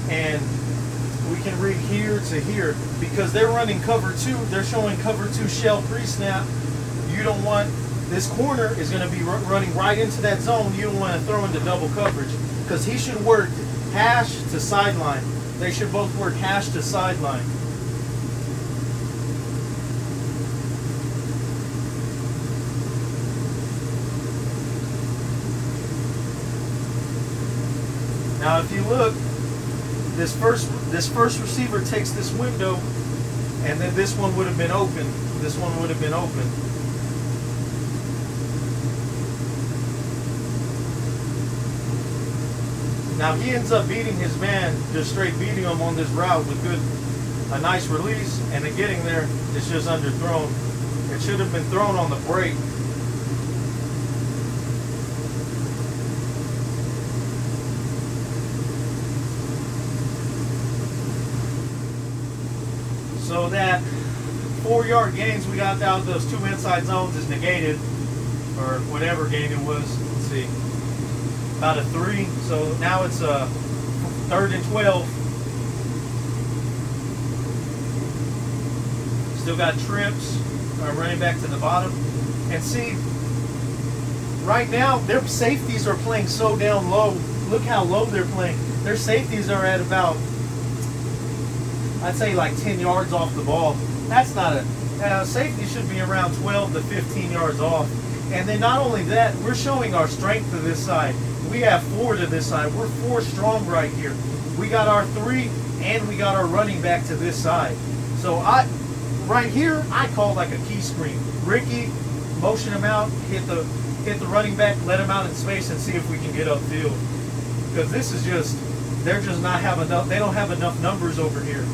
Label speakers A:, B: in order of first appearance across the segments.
A: and we can read here to here because they're running cover 2. They're showing cover 2 shell pre-snap. You don't want, this corner is going to be running right into that zone. You don't want to throw into double coverage because he should work hash to sideline. They should both work hash to sideline. Now if you look, this first receiver takes this window, and then this one would have been open. This one would have been open. Now he ends up beating his man, just straight beating him on this route with a nice release, and then getting there, it's just underthrown. It should have been thrown on the break. So that 4-yard gains we got out of those 2 inside zones is negated, or whatever gain it was. Let's see, about a 3. So now it's a 3rd and 12. Still got trips, running back to the bottom. And see, right now their safeties are playing so down low. Look how low they're playing. Their safeties are at about, I'd say like 10 yards off the ball. That's not a safety should be around 12 to 15 yards off. And then not only that, we're showing our strength to this side. We have 4 to this side. We're 4 strong right here. We got our 3 and we got our running back to this side. So right here, I call like a key screen. Ricky, motion him out, hit the running back, let him out in space and see if we can get upfield. Because this is just, they're just not having enough, they don't have enough numbers over here.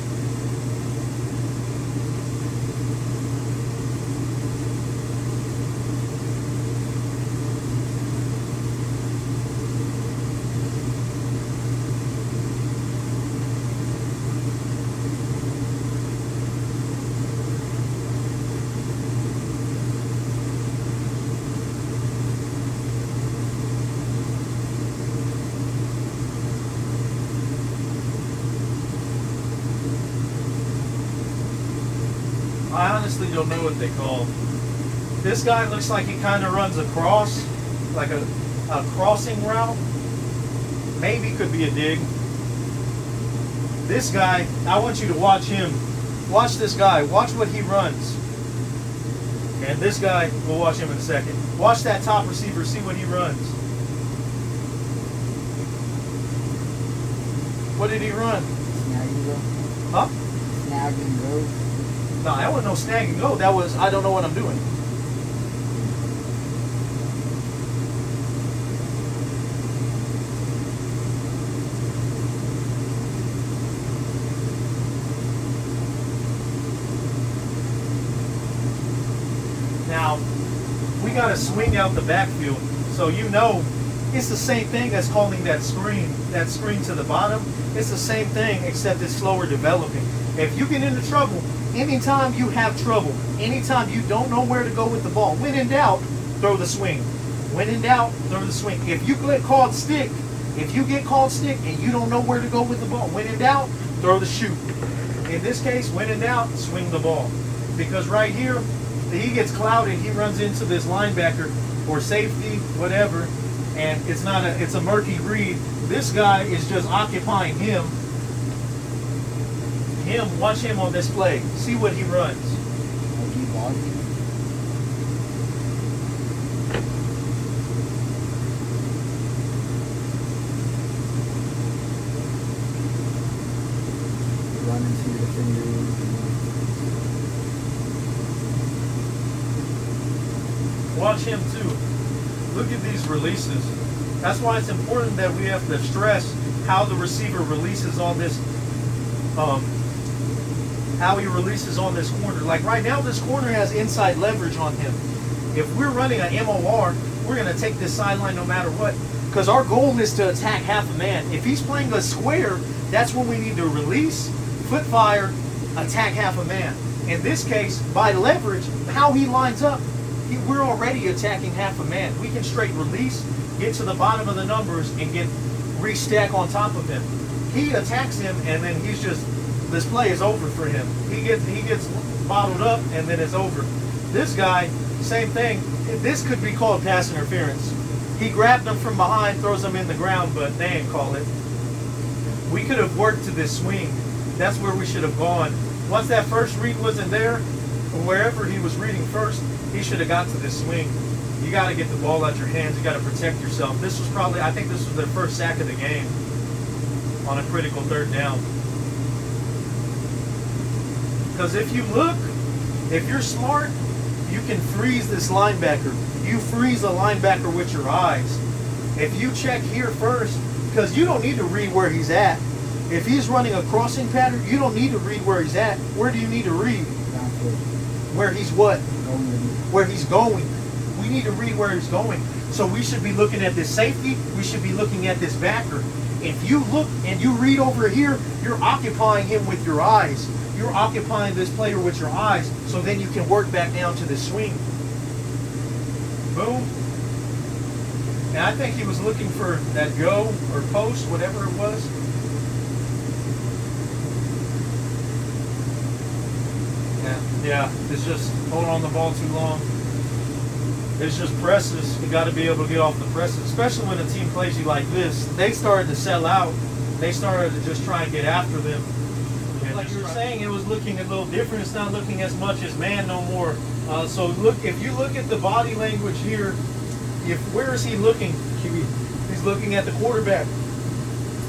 A: I honestly don't know what they call. This guy looks like he kind of runs across, like a crossing route. Maybe could be a dig. This guy, I want you to watch him. Watch this guy. Watch what he runs. And this guy, we'll watch him in a second. Watch that top receiver. See what he runs. What did he run?
B: Snag and go.
A: Huh?
B: Snag and go.
A: No, that wasn't no snag and go. That was, I don't know what I'm doing. Now, we got to swing out the backfield. So you know, it's the same thing as calling that screen to the bottom. It's the same thing, except it's slower developing. If you get into trouble, anytime you have trouble, anytime you don't know where to go with the ball, when in doubt, throw the swing. When in doubt, throw the swing. If you get called stick and you don't know where to go with the ball, when in doubt, throw the shoot. In this case, when in doubt, swing the ball. Because right here, he gets clouded, he runs into this linebacker or safety, whatever, and it's a murky read. This guy is just occupying him. Watch him on this play. See what he runs.
B: Run into your defenders.
A: Watch him too. Look at these releases. That's why it's important that we have to stress how the receiver releases on this. How he releases on this corner. Like right now, this corner has inside leverage on him. If we're running an MOR, we're going to take this sideline no matter what. Because our goal is to attack half a man. If he's playing a square, that's when we need to release, foot fire, attack half a man. In this case, by leverage, how he lines up, we're already attacking half a man. We can straight release, get to the bottom of the numbers, and get restack on top of him. he attacks him, and then he's just, this play is over for him. He gets bottled up, and then it's over. This guy, same thing. This could be called pass interference. He grabbed him from behind, throws him in the ground, but they ain't call it. We could have worked to this swing. That's where we should have gone. Once that first read wasn't there, or wherever he was reading first, he should have got to this swing. You got to get the ball out your hands. You got to protect yourself. This was probably, I think this was their first sack of the game on a critical third down. Because if you look, if you're smart, you can freeze this linebacker. You freeze a linebacker with your eyes. If you check here first, because you don't need to read where he's at. If he's running a crossing pattern, you don't need to read where he's at. Where do you need to read? Where he's what? Where he's going. We need to read where he's going. So we should be looking at this safety. We should be looking at this backer. If you look and you read over here, you're occupying him with your eyes. You're occupying this player with your eyes, so then you can work back down to the swing. Boom. And I think he was looking for that go or post, whatever it was. Yeah, it's just holding on the ball too long. It's just presses. You got to be able to get off the presses, especially when a team plays you like this. They started to sell out. They started to just try and get after them. And like you were saying, it was looking a little different. It's not looking as much as man no more. So look, if you look at the body language here, where is he looking? He's looking at the quarterback.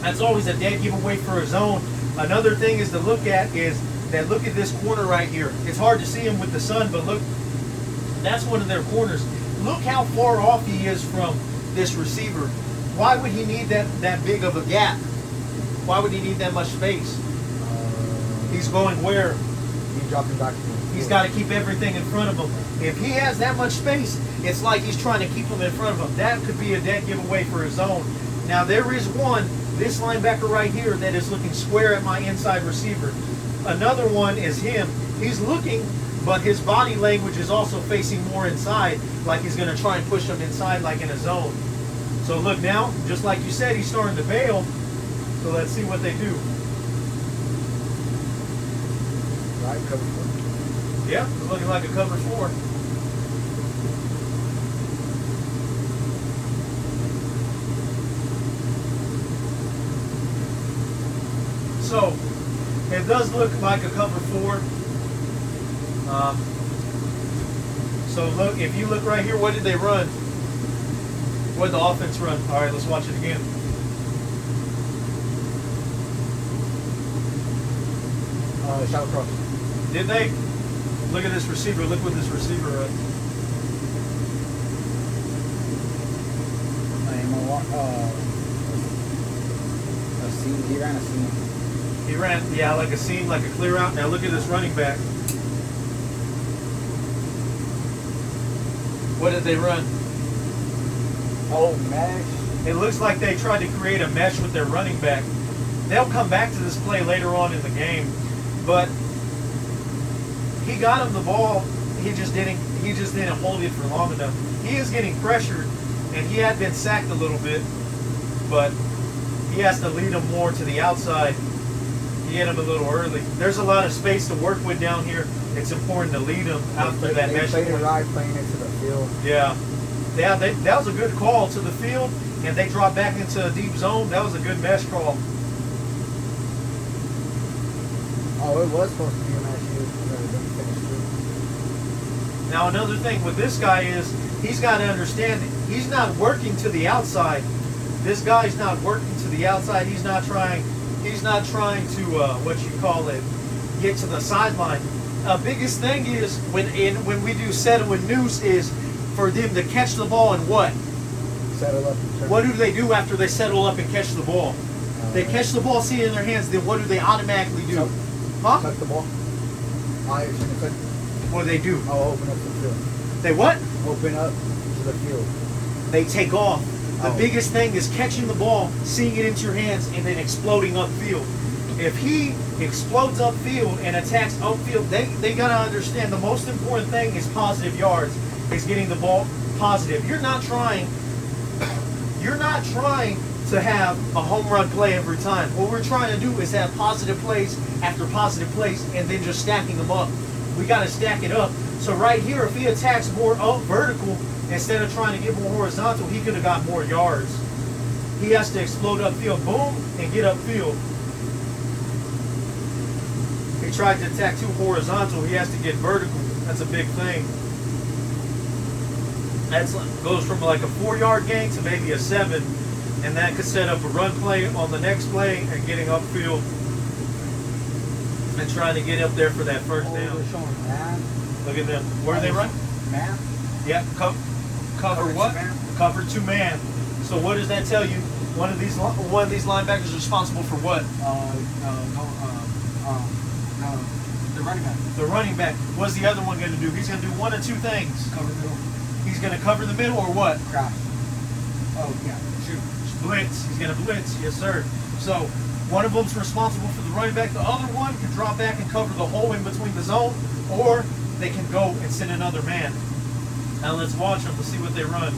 A: That's always a dead giveaway for a zone. Another thing is to look at is that look at this corner right here. It's hard to see him with the sun, but look, that's one of their corners. Look how far off he is from this receiver. Why would he need that big of a gap? Why would he need that much space? He's going where?
B: He's dropping back.
A: He's got to keep everything in front of him. If he has that much space, it's like he's trying to keep him in front of him. That could be a dead giveaway for his zone. Now there is one, this linebacker right here, that is looking square at my inside receiver. Another one is him. He's looking, but his body language is also facing more inside, like he's going to try and push him inside like in a zone. So look now, just like you said, he's starting to bail. So let's see what they do.
B: Right, cover 4.
A: Yeah, it's looking like a cover 4. So it does look like a cover 4. So look, if you look right here, what did they run? What did the offense run? All right, let's watch it again.
B: Shallow cross.
A: Did they? Look at this receiver. Look what this receiver runs.
B: A seam. He ran a seam.
A: He ran, yeah, like a seam, like a clear out. Now look at this running back. What did they run?
B: Oh, mesh.
A: It looks like they tried to create a mesh with their running back. They'll come back to this play later on in the game, but he got him the ball. He just didn't hold it for long enough. He is getting pressured, and he had been sacked a little bit, but he has to lead him more to the outside. He hit him a little early. There's a lot of space to work with down here. It's important to lead him out through that mesh.
B: They played it right, playing it to the field.
A: Yeah. Yeah, that was a good call to the field, and they dropped back into a deep zone. That was a good mesh call.
B: Oh, it was supposed to be a mesh.
A: Now another thing with this guy is he's got to understand that he's not working to the outside. This guy's not working to the outside. He's not trying to what you call it, get to the sideline. Biggest thing is when we do settle with noose is for them to catch the ball and what?
B: Settle up.
A: What do they do after they settle up and catch the ball? They catch the ball, see it in their hands. Then what do they automatically do? Huh?
B: Tuck the ball.
A: What do they do?
B: Oh, open up the field.
A: They what?
B: Open up to the field.
A: They take off. The
B: Oh.
A: biggest thing is catching the ball, seeing it into your hands, and then exploding upfield. If he explodes upfield and attacks upfield, they gotta understand the most important thing is positive yards, is getting the ball positive. You're not trying to have a home run play every time. What we're trying to do is have positive plays after positive plays and then just stacking them up. We got to stack it up. So right here, if he attacks more up vertical instead of trying to get more horizontal, he could have got more yards. He has to explode upfield, boom, and get upfield. He tried to attack too horizontal, he has to get vertical. That's a big thing. That goes from like a 4-yard gain to maybe a 7, and that could set up a run play on the next play and getting upfield and trying to get up there for that first down. Look at them. Where are they running?
B: Man.
A: Yeah, cover what? Cover 2 man. So what does that tell you? One of these linebackers is responsible for what?
B: The running back.
A: The running back. What's the other one going to do? He's going to do one of 2 things.
B: Cover the middle.
A: He's going to cover the middle or what?
B: Crash. Oh, yeah. Shoot.
A: Blitz. He's going to blitz. Yes, sir. So one of them's responsible for the running back. The other one can drop back and cover the hole in between the zone, or they can go and send another man. Now let's watch them. Let's see what they run.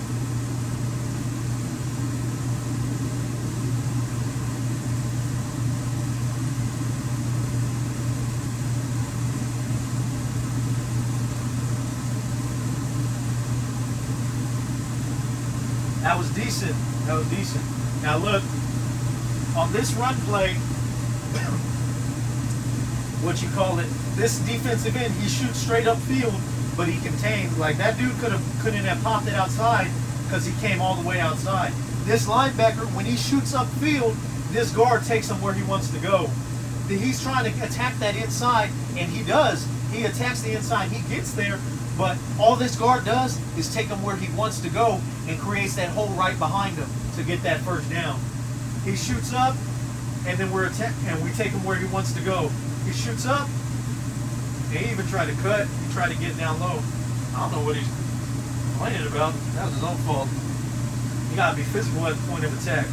A: That was decent. That was decent. Now look, on this run play, what you call it, this defensive end, he shoots straight up field, but he contained. Like that dude couldn't have popped it outside because he came all the way outside. This linebacker, when he shoots up field, this guard takes him where he wants to go. He's trying to attack that inside, and he does. He attacks the inside, he gets there, but all this guard does is take him where he wants to go and creates that hole right behind him to get that first down. He shoots up, and then we take him where he wants to go. He shoots up, and he even tried to cut. He tried to get down low. I don't know what he's complaining about. That was his own fault. You gotta be physical at the point of attack.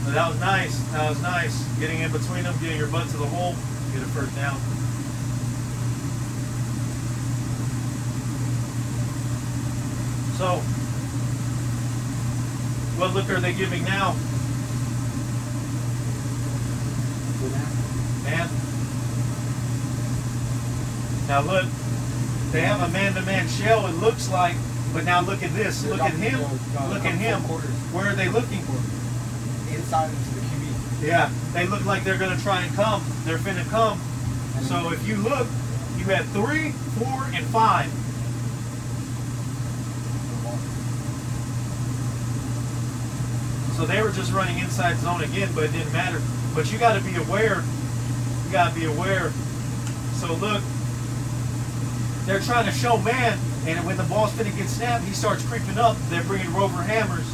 A: But that was nice. That was nice. Getting in between them, getting your butt to the hole, get a first down. So, what look are they giving now? Man. Now look, they have a man-to-man shell, it looks like, but now look at this. Look at him. Look at him. Where are they looking for?
B: Inside into the QB.
A: Yeah, they look like they're going to try and come. They're finna come. So if you look, you had 3, 4, and 5. So they were just running inside zone again, but it didn't matter. But you got to be aware. You got to be aware. So look, they're trying to show man, and when the ball's finna get snapped, he starts creeping up. They're bringing rover hammers.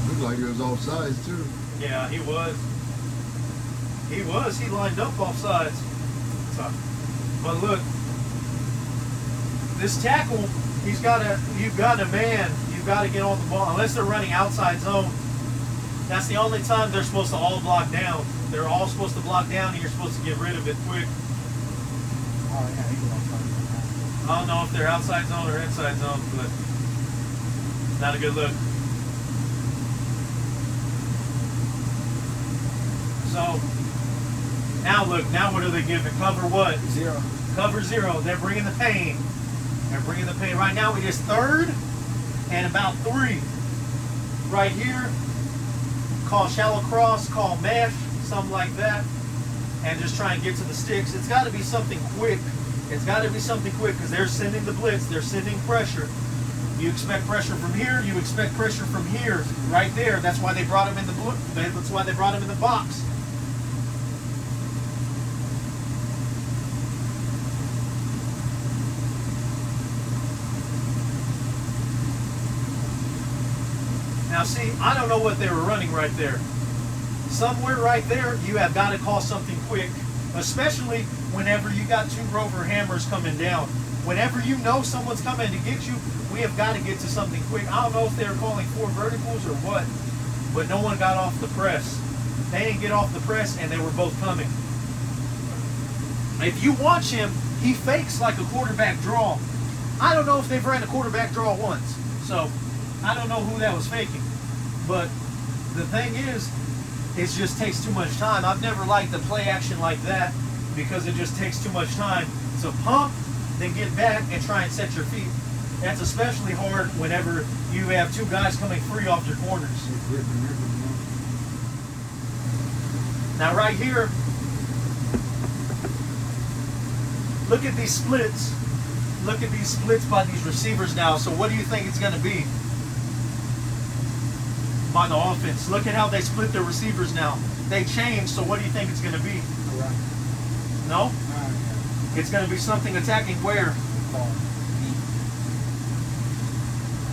C: Looked like he was offsides too.
A: Yeah, he was. He was. He lined up offsides. So, but look, this tackle, you've got a man. You've got to get on the ball. Unless they're running outside zone, that's the only time they're supposed to all block down. They're all supposed to block down, and you're supposed to get rid of it quick.
B: Oh, yeah, he was outside.
A: I don't know if they're outside zone or inside zone, but not a good look. So, now look, now what are they giving? Cover what?
B: 0.
A: Cover 0. They're bringing the pain. They're bringing the pain. Right now, we just 3rd and about 3. Right here, call shallow cross, call mesh, something like that, and just try and get to the sticks. It's got to be something quick. It's got to be something quick because they're sending the blitz. They're sending pressure. You expect pressure from here. You expect pressure from here, right there. That's why they brought him in the blue. That's why they brought him in the box. Now see, I don't know what they were running right there. Somewhere right there, you have got to call something quick, especially whenever you got 2 rover hammers coming down. Whenever you know someone's coming to get you, we have got to get to something quick. I don't know if they were calling 4 verticals or what, but no one got off the press. They didn't get off the press, and they were both coming. If you watch him, he fakes like a quarterback draw. I don't know if they've ran a quarterback draw once, so I don't know who that was faking. But the thing is, it just takes too much time. I've never liked the play action like that because it just takes too much time. So pump, then get back and try and set your feet. That's especially hard whenever you have two guys coming free off your corners. Now right here, look at these splits. Look at these splits by these receivers now. So what do you think it's going to be? By the offense. Look at how they split their receivers now. They changed, so what do you think it's going to be? No? It's going to be something attacking where?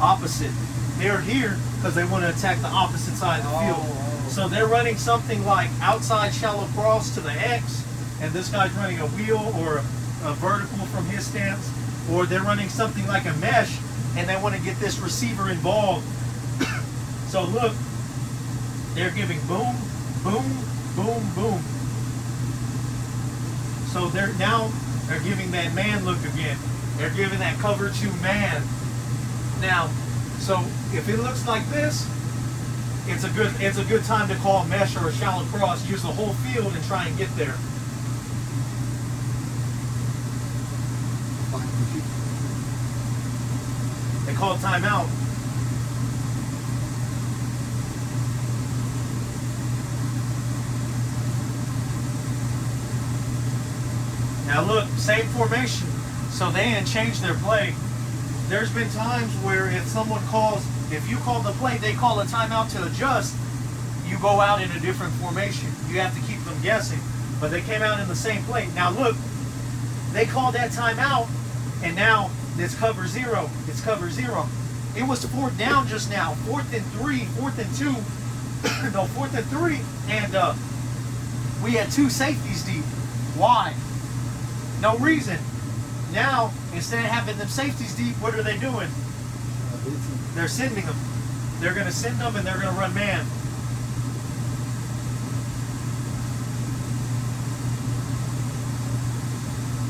A: Opposite. They're here because they want to attack the opposite side of the field. So they're running something like outside shallow cross to the X, and this guy's running a wheel or a vertical from his stance, or they're running something like a mesh, and they want to get this receiver involved. So look, they're giving boom, boom, boom, boom. So they're giving that man look again. They're giving that cover 2 man. Now, so if it looks like this, it's a good time to call a mesh or a shallow cross. Use the whole field and try and get there. They call timeout. Now look, same formation, so they didn't change their play. There's been times where if you call the play, they call a timeout to adjust, you go out in a different formation. You have to keep them guessing, but they came out in the same play. Now look, they called that timeout, and now it's cover 0. It's cover 0. It was 4th down just now, 4th and 3, 4th and 2, no, 4th and 3, and we had 2 safeties deep. Why? No reason. Now, instead of having them safeties deep, what are they doing? They're sending them. They're going to send them and they're going to run man.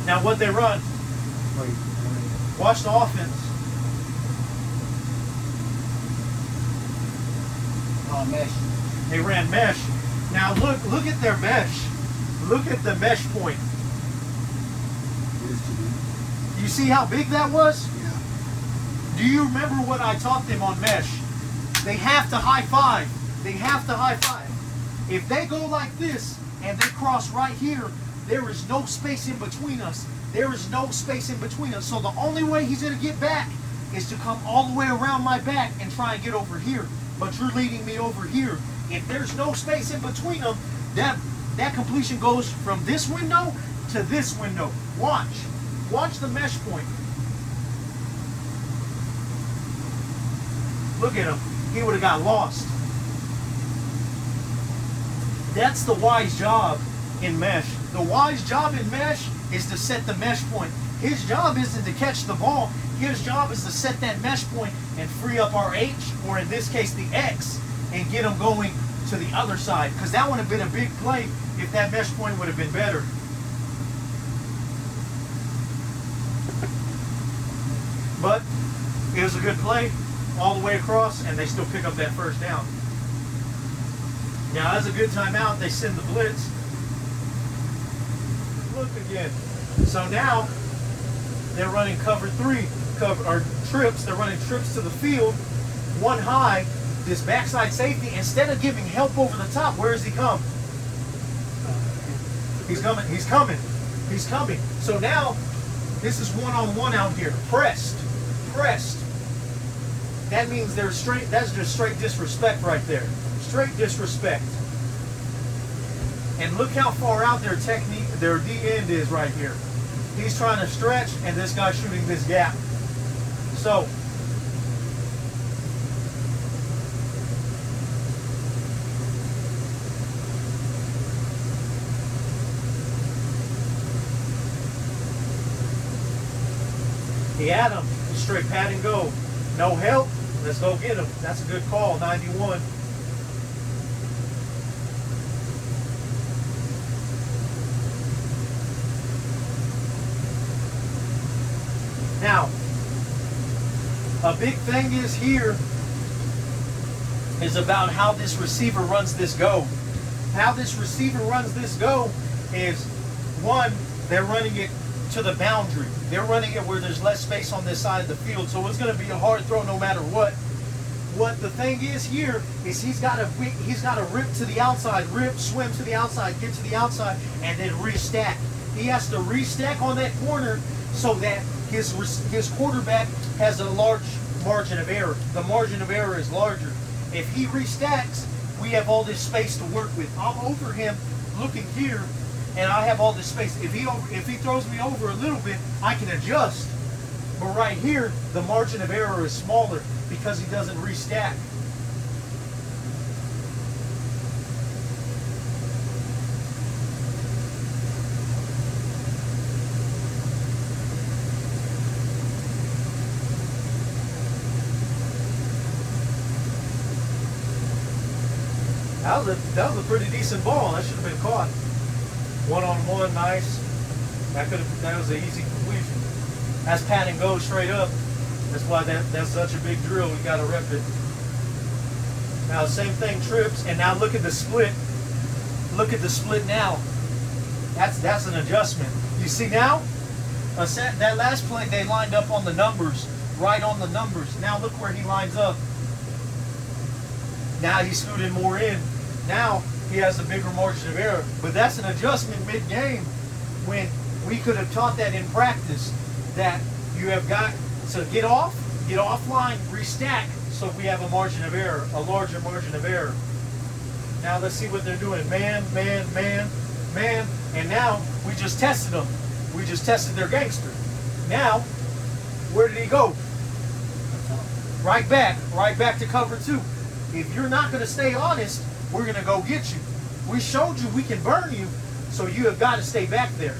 A: Now what they run? Watch the offense.
B: Mesh.
A: They ran mesh. Now look at their mesh. Look at the mesh point. You see how big that was?
C: Yeah.
A: Do you remember what I taught them on mesh? They have to high five. They have to high five. If they go like this and they cross right here, there is no space in between us. There is no space in between us. So the only way he's going to get back is to come all the way around my back and try and get over here. But you're leading me over here. If there's no space in between them, that completion goes from this window to this window. Watch. Watch the mesh point. Look at him. He would have got lost. That's the wise job in mesh. The wise job in mesh is to set the mesh point. His job isn't to catch the ball. His job is to set that mesh point and free up our H, or in this case the X, and get him going to the other side. Because that would have been a big play if that mesh point would have been better. But it was a good play all the way across, and they still pick up that first down. Now, that's a good timeout. They send the blitz. Look again. So now they're running cover 3, trips. They're running trips to the field, 1 high. This backside safety, instead of giving help over the top, where does he come? He's coming. He's coming. He's coming. So now this is 1-on-1 out here. Pressed. That means they're straight. That's just straight disrespect right there. Straight disrespect. And look how far out their D end is right here. He's trying to stretch, and this guy's shooting this gap. So he had him. Straight pat and go. No help. Let's go get him. That's a good call. 91. Now, a big thing is here is about how this receiver runs this go. How this receiver runs this go is, one, they're running it to the boundary. They're running it where there's less space on this side of the field, so it's going to be a hard throw no matter what. What the thing is here is he's got to rip to the outside, swim to the outside, get to the outside, and then restack. He has to restack on that corner so that his quarterback has a large margin of error. The margin of error is larger. If he restacks, we have all this space to work with. I'm over him looking here, and I have all this space. If he throws me over a little bit, I can adjust. But right here, the margin of error is smaller because he doesn't restack. That was a pretty decent ball. That should have been caught. One-on-one, nice. That was an easy completion. That's pat and go straight up. That's why that's such a big drill. We got to rep it. Now same thing, trips, and now look at the split. Look at the split now. That's an adjustment. You see now? That last play they lined up on the numbers, right on the numbers. Now look where he lines up. Now he's scooting more in. Now he has a bigger margin of error. But that's an adjustment mid-game when we could have taught that in practice, that you have got to get offline, restack, so we have a margin of error, a larger margin of error. Now let's see what they're doing. Man, man, man, man. And now we just tested them. We just tested their gangster. Now, where did he go? Right back to cover two. If you're not going to stay honest, we're going to go get you. We showed you we can burn you, so you have got to stay back there.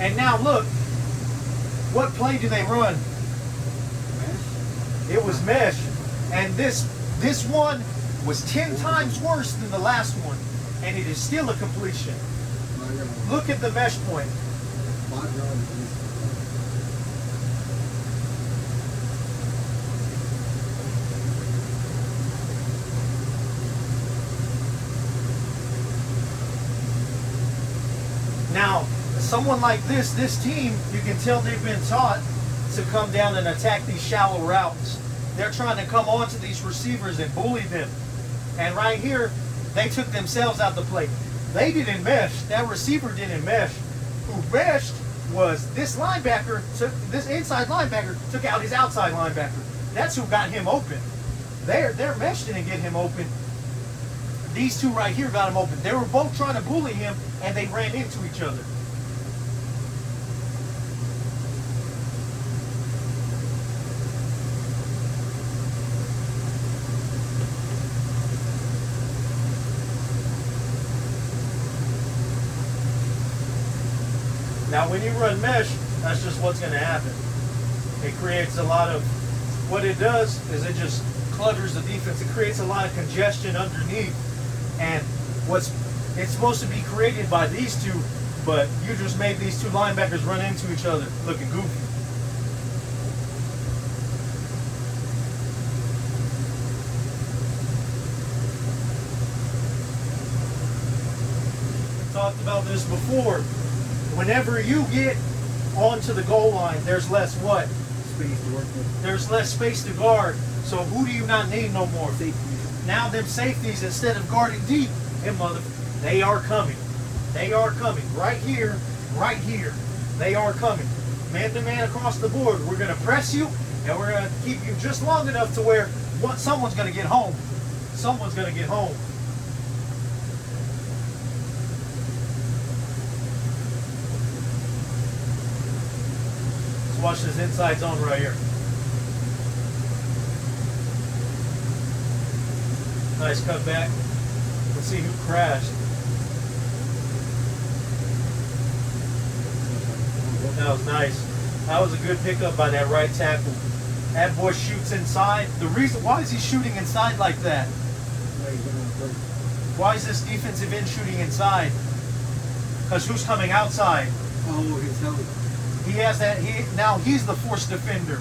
A: And now look, what play do they run? It was mesh. And this one was 10 times worse than the last one. And it is still a completion. Look at the mesh point. Now, someone like this team, you can tell they've been taught to come down and attack these shallow routes. They're trying to come onto these receivers and bully them. And right here, they took themselves out the play. They didn't mesh. That receiver didn't mesh. Who meshed was this linebacker, this inside linebacker took out his outside linebacker. That's who got him open. Their mesh didn't get him open. These two right here got him open. They were both trying to bully him, and they ran into each other. Now, when you run mesh, that's just what's going to happen. It creates a lot of, what it does is it just clutters the defense. It creates a lot of congestion underneath. And it's supposed to be created by these two, but you just made these two linebackers run into each other, looking goofy. We talked about this before. Whenever you get onto the goal line, there's less what?
B: Space to work with.
A: There's less space to guard. So who do you not need no more?
B: Safeties.
A: Now them safeties, instead of guarding deep, they are coming. They are coming. Right here, right here. They are coming. Man to man across the board. We're going to press you, and we're going to keep you just long enough to where someone's going to get home. Someone's going to get home. Let's watch this inside zone right here. Nice cut back. Let's see who crashed. That was nice. That was a good pickup by that right tackle. That boy shoots inside. The reason why is he shooting inside like that? Why is this defensive end shooting inside? Because who's coming outside?
D: Oh, he's helping.
A: He has that. Now he's the force defender.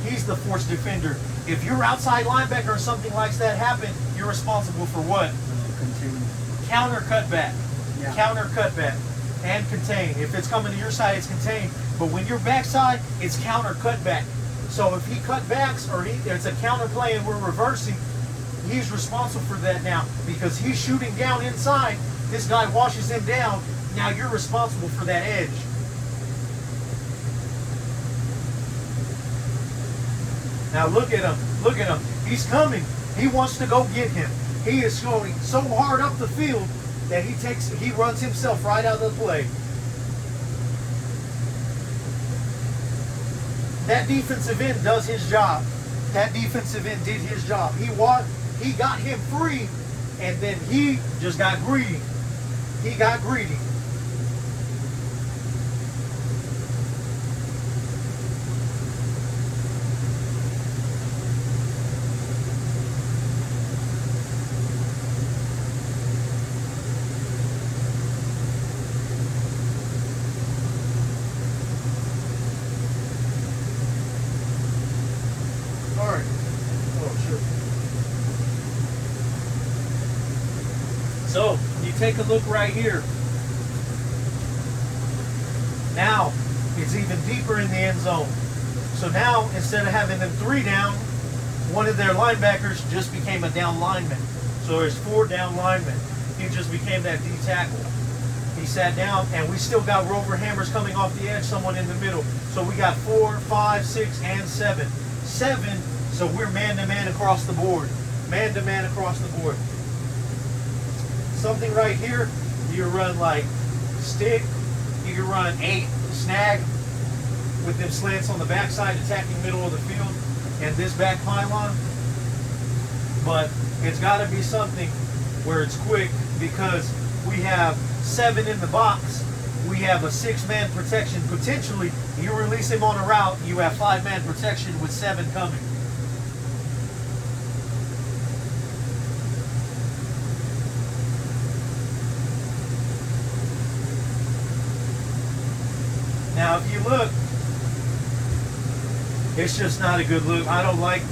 A: He's the force defender. If your outside linebacker or something like that happen, you're responsible for what?
D: Continue.
A: Counter cutback.
D: Yeah.
A: Counter cutback. And contain. If it's coming to your side, it's contained. But when you're backside, it's counter cutback. So if he cut backs or it's a counter play and we're reversing, he's responsible for that now because he's shooting down inside. This guy washes him down. Now you're responsible for that edge. Now look at him. Look at him. He's coming. He wants to go get him. He is going so hard up the field that he runs himself right out of the play. That defensive end does his job. That defensive end did his job. He got him free, and then he just got greedy. He got greedy. So, you take a look right here. Now, it's even deeper in the end zone. So now, instead of having them 3 down, one of their linebackers just became a down lineman. So there's 4 down linemen. He just became that D tackle. He sat down, and we still got rover hammers coming off the edge, someone in the middle. So we got 4, 5, 6, and 7. 7, so we're man-to-man across the board. Man-to-man across the board. Something right here, you run like stick, you can run 8 snag with them slants on the backside attacking middle of the field and this back pylon. But it's got to be something where it's quick because we have 7 in the box. We have a 6-man protection. Potentially, you release him on a route, you have 5-man protection with 7 coming. Now, if you look, it's just not a good look. I don't like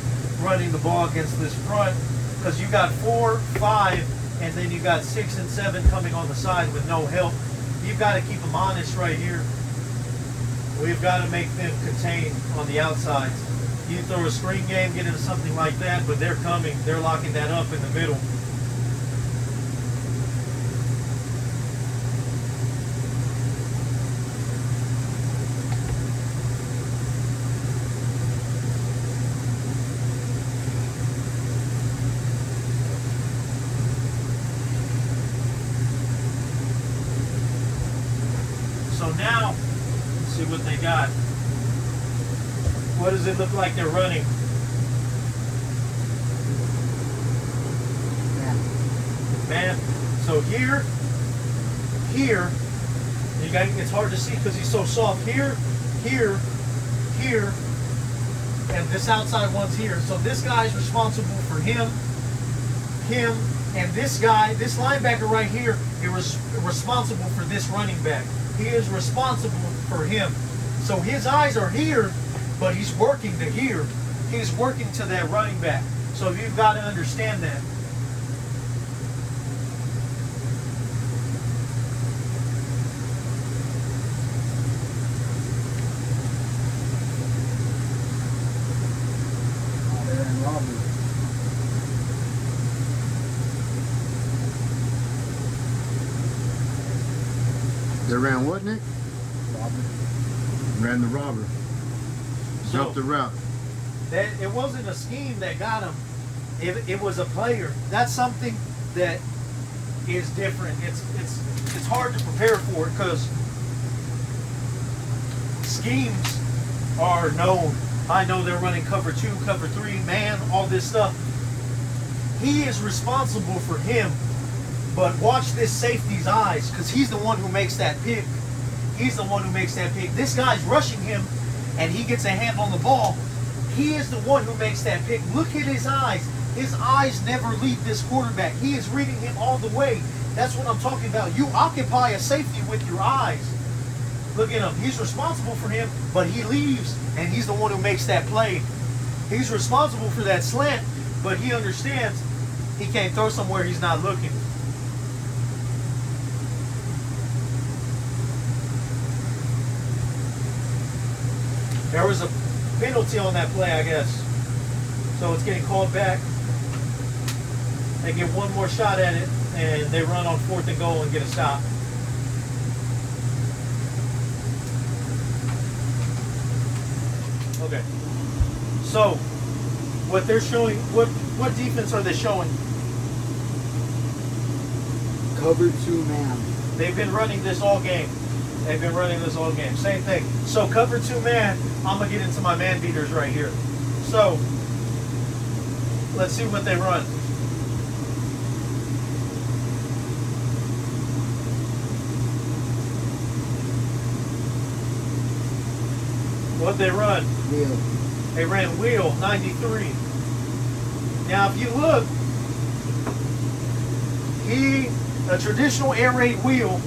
A: running the ball against this front because you got 4, 5, and then you got 6 and 7 coming on the side with no help. You've got to keep them honest right here. We've got to make them contain on the outsides. You throw a screen game, get into something like that, but they're coming. They're locking that up in the middle. So now, let's see what they got. What does it look like they're running? Man. So here, you got, it's hard to see because he's so soft. Here, and this outside one's here. So this guy's responsible for him, and this guy, this linebacker right here, is responsible for this running back. He is responsible for him. So his eyes are here, but he's working to here. He's working to that running back. So you've got to understand that.
D: Oh, they're in lobby.
C: They ran what, Nick?
D: Robber.
C: Ran the robber. Jumped the route.
A: That it wasn't a scheme that got him. It was a player. That's something that is different. It's hard to prepare for it because schemes are known. I know they're running cover 2, cover 3, man, all this stuff. He is responsible for him. But watch this safety's eyes because he's the one who makes that pick. He's the one who makes that pick. This guy's rushing him and he gets a hand on the ball. He is the one who makes that pick. Look at his eyes. His eyes never leave this quarterback. He is reading him all the way. That's what I'm talking about. You occupy a safety with your eyes. Look at him. He's responsible for him, but he leaves, and he's the one who makes that play. He's responsible for that slant, but he understands he can't throw somewhere he's not looking. There was a penalty on that play, I guess. So it's getting called back. They get one more shot at it, and they run on 4th and goal and get a stop. Okay. So, what they're showing, what defense are they showing?
B: Cover 2 man.
A: They've been running this all game. They've been running this all game. Same thing. So cover 2 man, I'm going to get into my man beaters right here. So, let's see what they run. What they run?
B: Wheel.
A: They ran wheel 93. Now, if you look, a traditional air raid wheel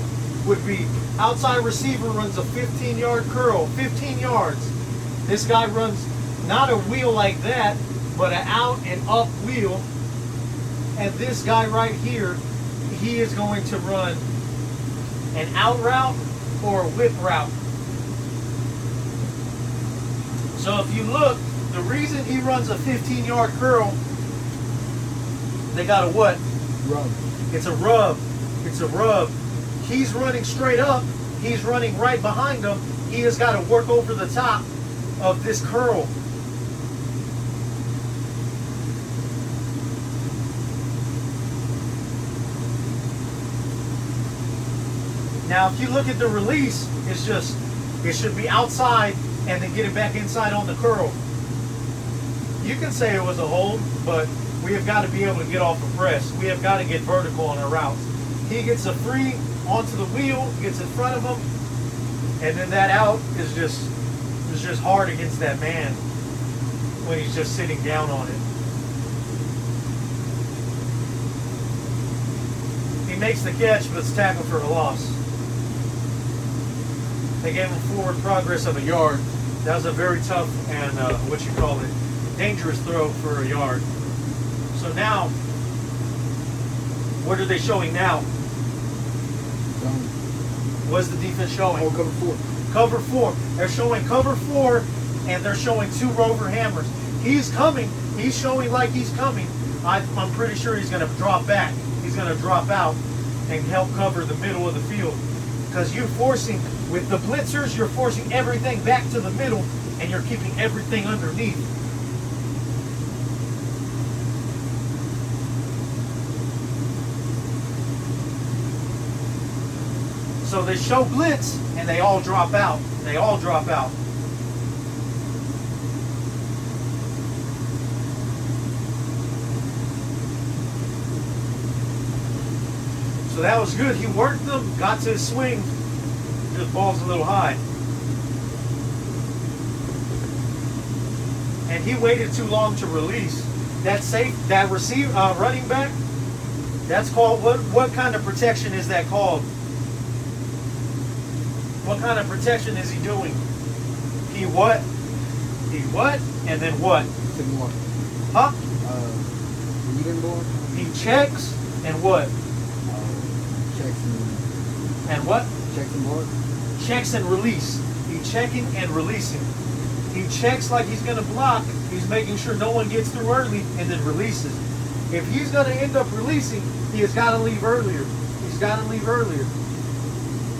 A: would be outside receiver runs a 15-yard curl, 15 yards. This guy runs not a wheel like that, but an out and up wheel. And this guy right here, he is going to run an out route or a whip route. So if you look, the reason he runs a 15-yard curl, they got a what?
B: Rub.
A: It's a rub. It's a rub. He's running straight up. He's running right behind him. He has got to work over the top of this curl. Now, if you look at the release, it should be outside and then get it back inside on the curl. You can say it was a hold, but we have got to be able to get off a press. We have got to get vertical on our routes. He gets a free onto the wheel, gets in front of him, and then that out is just hard against that man when he's just sitting down on it. He makes the catch, but it's tackled for a loss. They gave him forward progress of a yard. That was a very tough and dangerous throw for a yard. So now, what are they showing now? What's the defense showing?
B: Oh, cover 4.
A: Cover 4. They're showing cover 4, and they're showing 2 rover hammers. He's coming. He's showing like he's coming. I'm pretty sure he's going to drop back. He's going to drop out and help cover the middle of the field. Because you're forcing, with the blitzers, you're forcing everything back to the middle, and you're keeping everything underneath. So they show blitz, and they all drop out. They all drop out. So that was good. He worked them, got to his swing. Just ball's a little high. And he waited too long to release. That receiver, running back, that's called, what kind of protection is that called? What kind of protection is he doing? He what? He what? And then what? Huh?
B: Leading board.
A: He checks and what?
B: Checks
A: And what?
B: Checks and board.
A: Checks and release. He's checking and releasing. He checks like he's going to block. He's making sure no one gets through early and then releases. If he's going to end up releasing, he has got to leave earlier. He's got to leave earlier.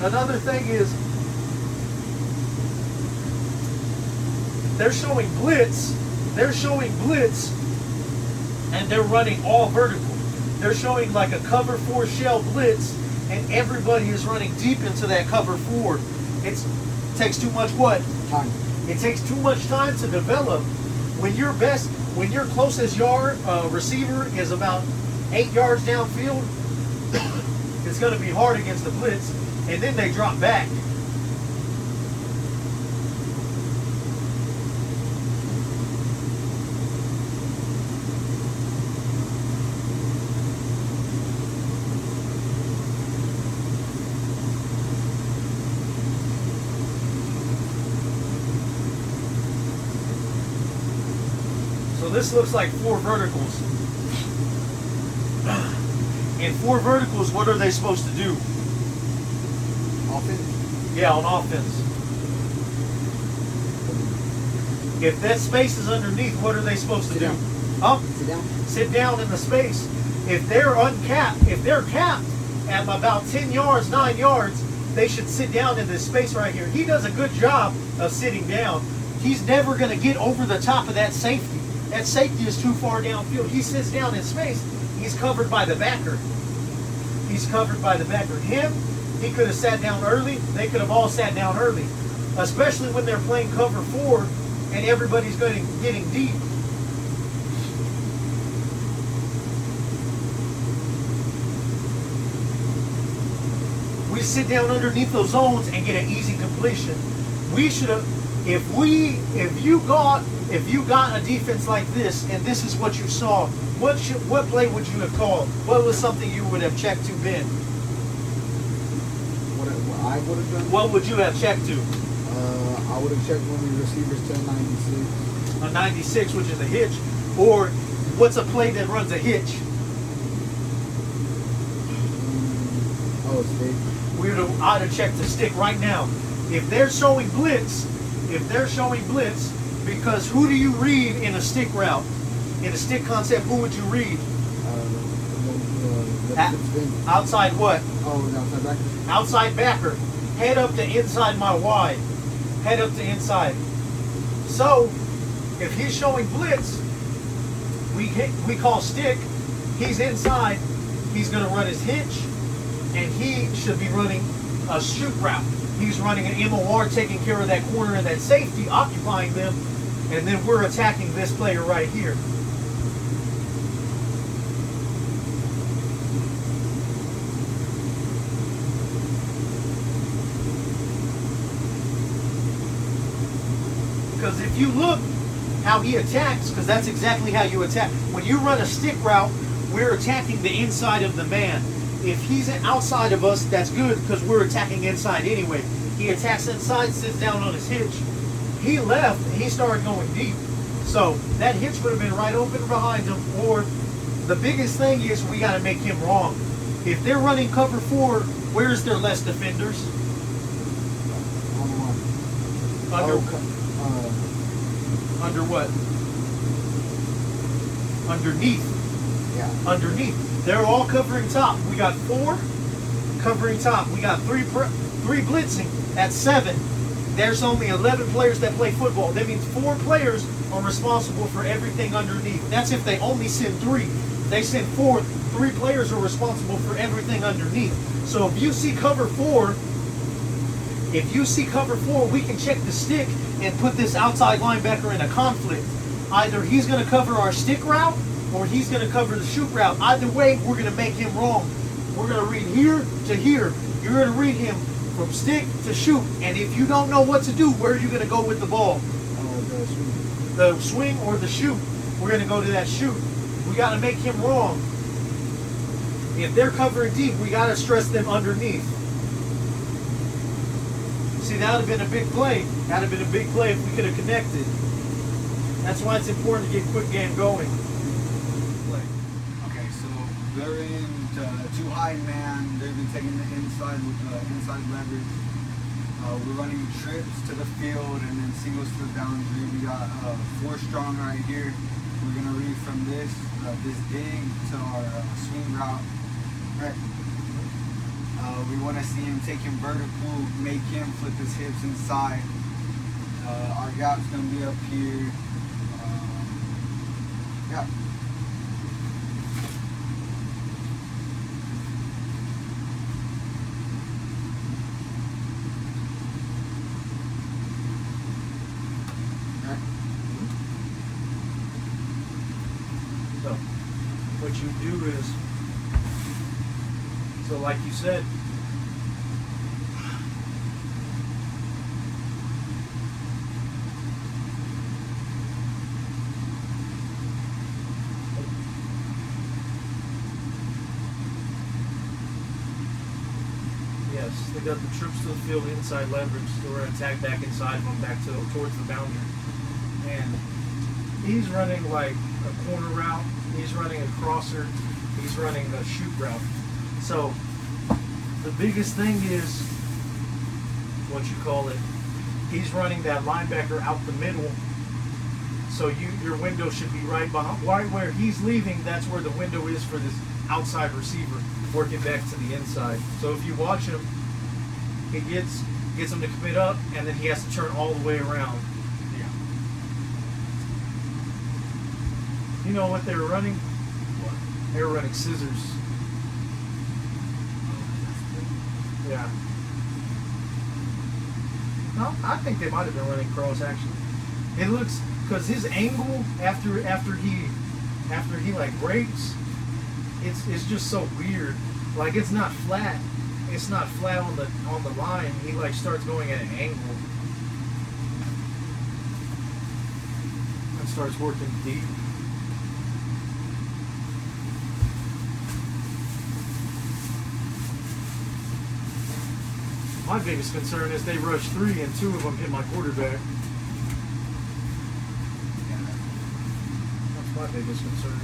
A: Another thing is, they're showing blitz. They're showing blitz, and they're running all vertical. They're showing like a cover 4 shell blitz, and everybody is running deep into that cover 4. It takes too much what?
B: Time.
A: It takes too much time to develop. When your closest yard receiver is about 8 yards downfield, it's going to be hard against the blitz, and then they drop back. this looks like 4 verticals. In 4 verticals, what are they supposed to do?
B: Offense.
A: Yeah, on offense. If that space is underneath, what are they supposed to
B: Sit
A: do?
B: down.
A: Huh?
B: Sit down.
A: Sit down in the space. If they're uncapped, if they're capped at about 10 yards, 9 yards, they should sit down in this space right here. He does a good job of sitting down. He's never going to get over the top of that safety. That safety is too far downfield. He sits down in space. He's covered by the backer. He's covered by the backer. Him, he could have sat down early. They could have all sat down early, especially when they're playing cover 4 and everybody's getting deep. We sit down underneath those zones and get an easy completion. We should have, if you got a defense like this and this is what you saw, what play would you have called? What was something you would have checked to, Ben?
B: What I would have done?
A: What would you have checked to?
B: I would have checked when the receivers to 96.
A: A 96, which is a hitch, or what's a play that runs a hitch?
B: Stick.
A: I'd have checked the stick right now. If they're showing blitz, because who do you read in a stick route? In a stick concept, who would you read? Outside what?
B: Oh, the outside backer.
A: Outside backer. Head up to inside my wide. Head up to inside. So, if he's showing blitz, we call stick. He's inside. He's going to run his hitch, and he should be running a shoot route. He's running an MOR, taking care of that corner and that safety, occupying them, and then we're attacking this player right here. Because if you look how he attacks, because that's exactly how you attack. When you run a stick route, we're attacking the inside of the man. If he's outside of us, that's good because we're attacking inside anyway. He attacks inside, sits down on his hitch. He left and he started going deep. So that hitch would have been right open behind him. Or the biggest thing is we got to make him wrong. If they're running cover 4, where's their less defenders? Under what? Underneath.
B: Yeah.
A: Underneath. They're all covering top. We got 4 covering top. We got 3 blitzing. That's 7. There's only 11 players that play football. That means 4 players are responsible for everything underneath. That's if they only send 3. They send 4. 3 players are responsible for everything underneath. So if you see cover 4, we can check the stick and put this outside linebacker in a conflict. Either he's going to cover our stick route or he's going to cover the shoot route. Either way, we're going to make him wrong. We're going to read here to here. You're going to read him from stick to shoot. And if you don't know what to do, where are you going to go with the ball? The swing or the shoot. We're going to go to that shoot. We got to make him wrong. If they're covering deep, we got to stress them underneath. See, that would have been a big play. That would have been a big play if we could have connected. That's why it's important to get quick game going.
B: Okay, so they're in too high man. They've been taking the inside leverage. We're running trips to the field and then singles to the boundary. We got 4 strong right here. We're gonna read from this dig to our swing route. Right. We want to see him take him vertical, make him flip his hips inside. Our gap's gonna be up here. Yeah.
A: So, what you do is, so like you said, yes, they got the troops to the field inside leverage, so we're going to attack back inside of them, back towards the boundary. And he's running like a corner route. He's running a crosser. He's running a shoot route. So the biggest thing is what you call it. He's running that linebacker out the middle. So your window should be right behind, right where he's leaving. That's where the window is for this outside receiver working back to the inside. So if you watch him, he gets him to commit up, and then he has to turn all the way around.
B: Yeah.
A: You know what they were running?
B: What?
A: They were running scissors. Yeah. No, I think they might have been running cross actually. It looks, because his angle after he like breaks, it's just so weird. Like it's not flat. It's not flat on the line. He like starts going at an angle and starts working deep. My biggest concern is they rush 3 and 2 of them hit my quarterback.
B: Yeah.
A: That's my biggest concern.